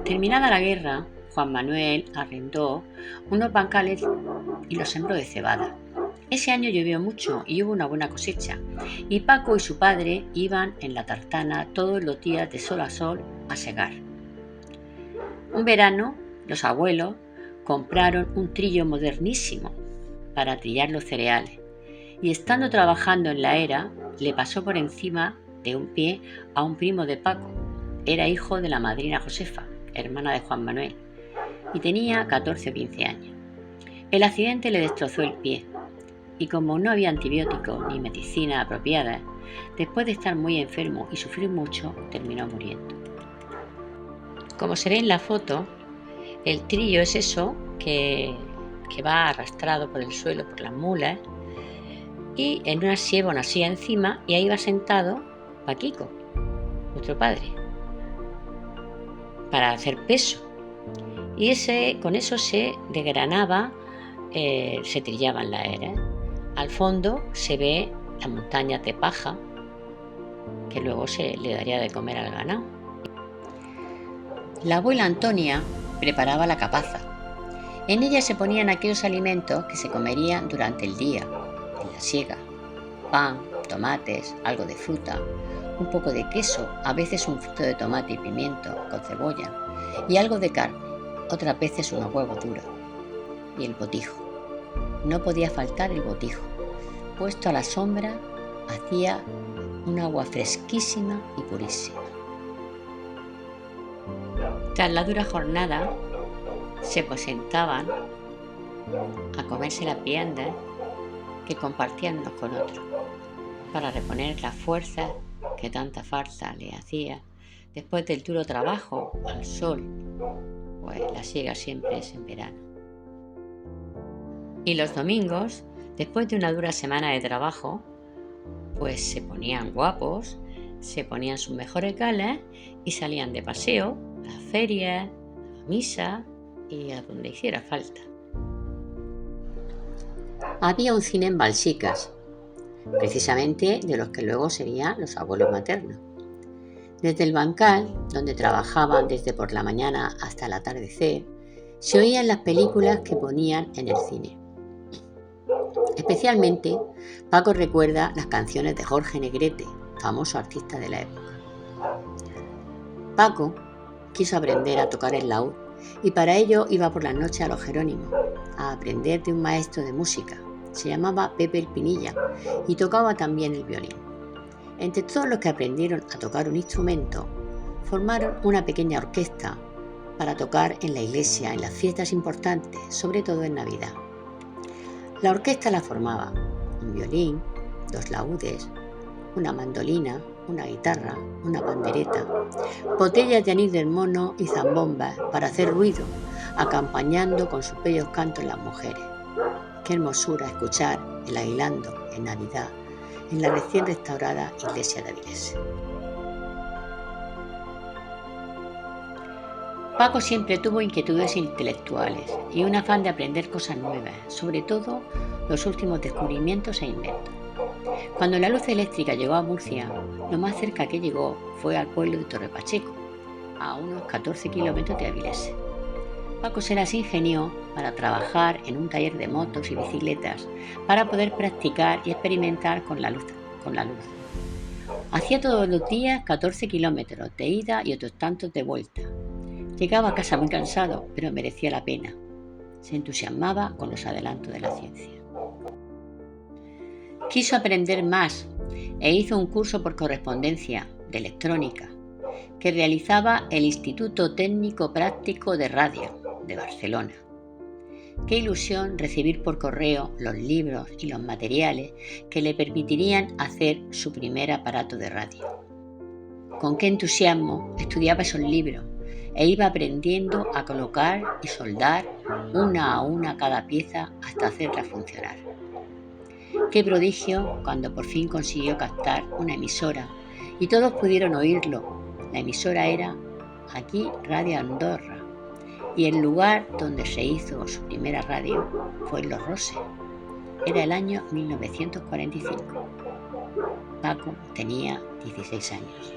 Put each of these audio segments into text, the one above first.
Terminada la guerra, Juan Manuel arrendó unos bancales y los sembró de cebada. Ese año llovió mucho y hubo una buena cosecha, y Paco y su padre iban en la tartana todos los días de sol a sol a segar. Un verano, los abuelos compraron un trillo modernísimo para trillar los cereales, y estando trabajando en la era, le pasó por encima de un pie a un primo de Paco. Era hijo de la madrina Josefa, hermana de Juan Manuel, y tenía 14 o 15 años. El accidente le destrozó el pie, y como no había antibióticos ni medicina apropiada, después de estar muy enfermo y sufrir mucho, terminó muriendo. Como se ve en la foto, el trillo es eso que va arrastrado por el suelo por las mulas, y en una lleva una silla encima, y ahí va sentado Paquico, nuestro padre, para hacer peso. Y con eso se desgranaba, se trillaba en la era. Al fondo se ve las montañas de paja que luego se le daría de comer al ganado. La abuela Antonia preparaba la capaza. En ella se ponían aquellos alimentos que se comerían durante el día, en la siega: pan, tomates, algo de fruta, un poco de queso, a veces un frito de tomate y pimiento con cebolla, y algo de carne, otras veces unos huevos duros. Y el botijo. No podía faltar el botijo. Puesto a la sombra, hacía un agua fresquísima y purísima. Tras la dura jornada, se sentaban a comerse las viandas que compartían unos con otros, para reponer las fuerzas que tanta falta le hacía después del duro trabajo al sol, pues la siega siempre es en verano. Y los domingos, después de una dura semana de trabajo, pues se ponían guapos, se ponían sus mejores galas y salían de paseo a la feria, a la misa y a donde hiciera falta. Había un cine en Balsicas, precisamente de los que luego serían los abuelos maternos. Desde el bancal, donde trabajaban desde por la mañana hasta el atardecer, se oían las películas que ponían en el cine. Especialmente, Paco recuerda las canciones de Jorge Negrete, famoso artista de la época. Paco quiso aprender a tocar el laúd, y para ello iba por las noches a los Jerónimos a aprender de un maestro de música. Se llamaba Pepe el Pinilla y tocaba también el violín. Entre todos los que aprendieron a tocar un instrumento, formaron una pequeña orquesta para tocar en la iglesia en las fiestas importantes, sobre todo en Navidad. La orquesta la formaba un violín, 2 laúdes, una mandolina, una guitarra, una pandereta, botellas de anís del mono y zambombas para hacer ruido, acompañando con sus bellos cantos las mujeres. Qué hermosura escuchar el aguilando en Navidad en la recién restaurada iglesia de Avilés. Paco siempre tuvo inquietudes intelectuales y un afán de aprender cosas nuevas, sobre todo los últimos descubrimientos e inventos. Cuando la luz eléctrica llegó a Murcia, lo más cerca que llegó fue al pueblo de Torrepacheco, a unos 14 kilómetros de Avilés. Paco se las ingenió para trabajar en un taller de motos y bicicletas para poder practicar y experimentar con la luz. Hacía todos los días 14 kilómetros de ida y otros tantos de vuelta. Llegaba a casa muy cansado, pero merecía la pena. Se entusiasmaba con los adelantos de la ciencia. Quiso aprender más e hizo un curso por correspondencia de electrónica que realizaba el Instituto Técnico Práctico de Radio de Barcelona. Qué ilusión recibir por correo los libros y los materiales que le permitirían hacer su primer aparato de radio. Con qué entusiasmo estudiaba esos libros e iba aprendiendo a colocar y soldar una a una cada pieza hasta hacerla funcionar. Qué prodigio cuando por fin consiguió captar una emisora y todos pudieron oírlo. La emisora era aquí Radio Andorra, y el lugar donde se hizo su primera radio fue en Los Roses. Era el año 1945. Paco tenía 16 años.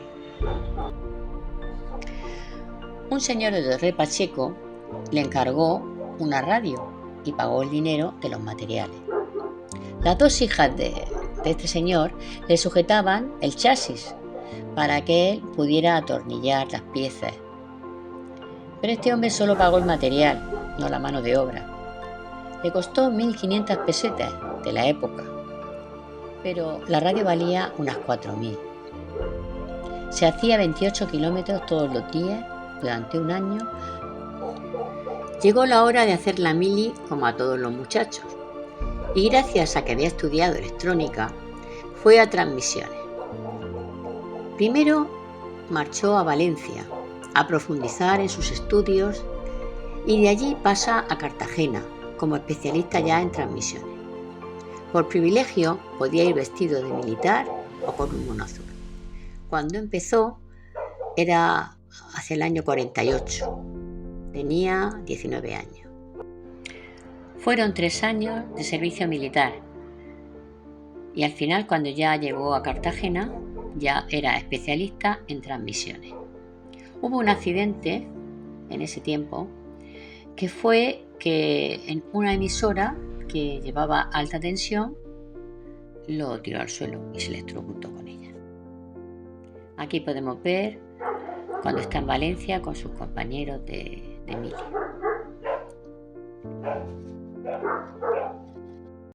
Un señor de Torre Pacheco le encargó una radio y pagó el dinero de los materiales. Las dos hijas de este señor le sujetaban el chasis para que él pudiera atornillar las piezas. Pero este hombre solo pagó el material, no la mano de obra. Le costó 1.500 pesetas de la época, pero la radio valía unas 4.000. Se hacía 28 kilómetros todos los días durante un año. Llegó la hora de hacer la mili como a todos los muchachos, y gracias a que había estudiado electrónica, fue a Transmisiones. Primero marchó a Valencia a profundizar en sus estudios y de allí pasa a Cartagena como especialista ya en transmisiones. Por privilegio podía ir vestido de militar o con un mono azul. Cuando empezó era hacia el año 48, tenía 19 años. Fueron 3 años de servicio militar y al final, cuando ya llegó a Cartagena, ya era especialista en transmisiones. Hubo un accidente en ese tiempo que fue que en una emisora que llevaba alta tensión lo tiró al suelo y se electrocutó con ella. Aquí podemos ver cuando está en Valencia con sus compañeros de mili.